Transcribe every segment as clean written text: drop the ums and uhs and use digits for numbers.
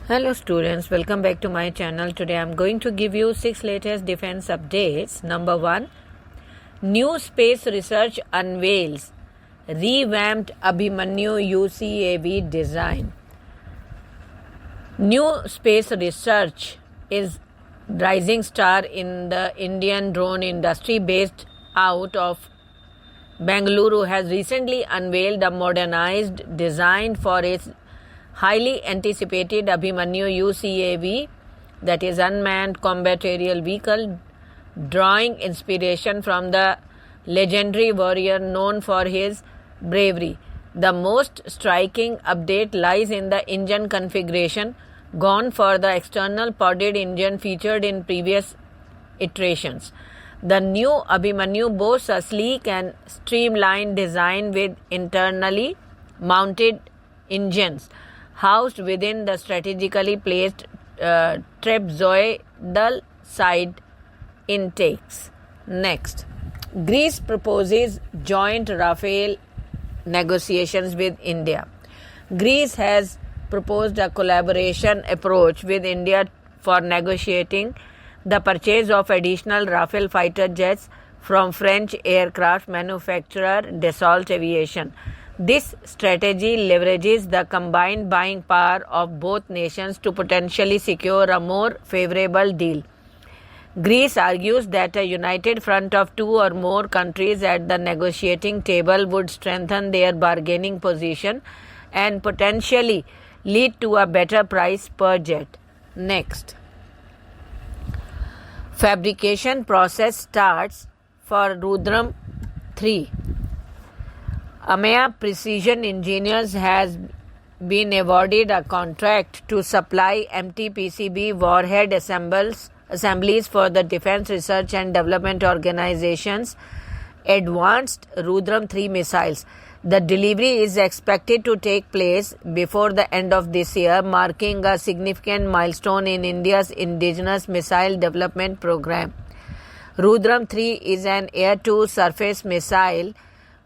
Hello students, welcome back to my channel. Today I am going to give you 6 latest defense updates. Number 1, new space research unveils revamped Abhimanyu UCAV design. New space research is rising star in the Indian drone industry based out of Bengaluru has recently unveiled a modernized design for its highly anticipated Abhimanyu UCAV, that is unmanned combat aerial vehicle, drawing inspiration from the legendary warrior known for his bravery. The most striking update lies in the engine configuration, gone for the external podded engine featured in previous iterations. The new Abhimanyu boasts a sleek and streamlined design with internally mounted engines housed within the strategically placed trapezoidal side intakes. Next, Greece proposes joint Rafale negotiations with India. Greece has proposed a collaboration approach with India for negotiating the purchase of additional Rafale fighter jets from French aircraft manufacturer Dassault Aviation. This strategy leverages the combined buying power of both nations to potentially secure a more favorable deal. Greece argues that a united front of two or more countries at the negotiating table would strengthen their bargaining position and potentially lead to a better price per jet. Next, fabrication process starts for Rudram 3. AMEA Precision Engineers has been awarded a contract to supply MTPCB warhead assemblies for the Defense Research and Development Organization's advanced Rudram 3 missiles. The delivery is expected to take place before the end of this year, marking a significant milestone in India's indigenous missile development program. Rudram 3 is an air-to-surface missile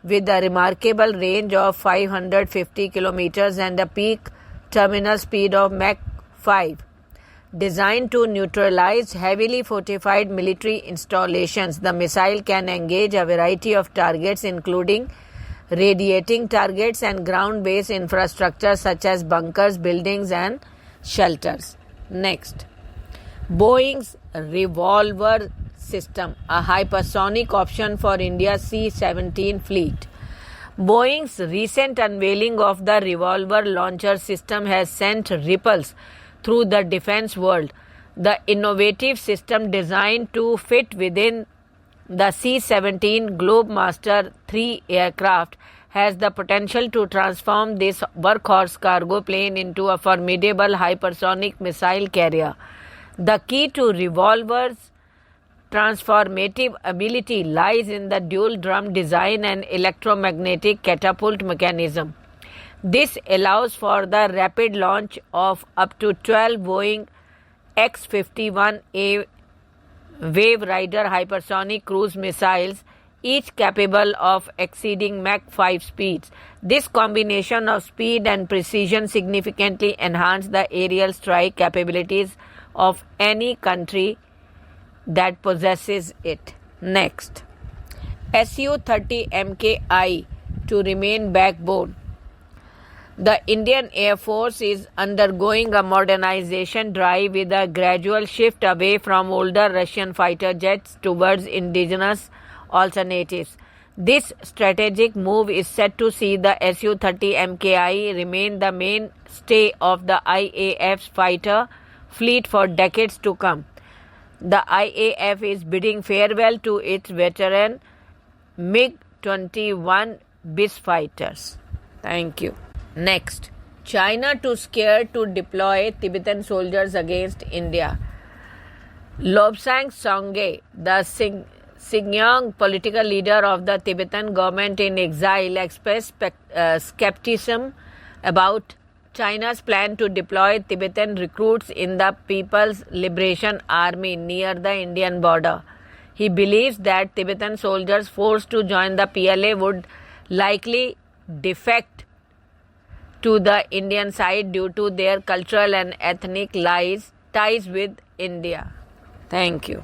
with a remarkable range of 550 kilometers and a peak terminal speed of Mach 5. Designed to neutralize heavily fortified military installations, the missile can engage a variety of targets including radiating targets and ground-based infrastructure such as bunkers, buildings and shelters. Next, Boeing's Revolver system, a hypersonic option for India's C-17 fleet. Boeing's recent unveiling of the Revolver launcher system has sent ripples through the defense world. The innovative system, designed to fit within the C-17 Globemaster III aircraft, has the potential to transform this workhorse cargo plane into a formidable hypersonic missile carrier. The key to Revolver's transformative ability lies in the dual drum design and electromagnetic catapult mechanism. This allows for the rapid launch of up to 12 Boeing X-51A Wave Rider hypersonic cruise missiles, each capable of exceeding Mach 5 speeds. This combination of speed and precision significantly enhances the aerial strike capabilities of any country that possesses it. Next, Su-30 MKI to remain backbone. The Indian Air Force is undergoing a modernization drive with a gradual shift away from older Russian fighter jets towards indigenous alternatives. This strategic move is set to see the Su-30 MKI remain the mainstay of the IAF's fighter fleet for decades to come. The IAF is bidding farewell to its veteran MiG-21 BIS fighters. Thank you. Next, China too scared to deploy Tibetan soldiers against India. Lobsang Songye, the Xinjiang political leader of the Tibetan government in exile, expressed skepticism about China's plan to deploy Tibetan recruits in the People's Liberation Army near the Indian border. He believes that Tibetan soldiers forced to join the PLA would likely defect to the Indian side due to their cultural and ethnic ties with India. Thank you.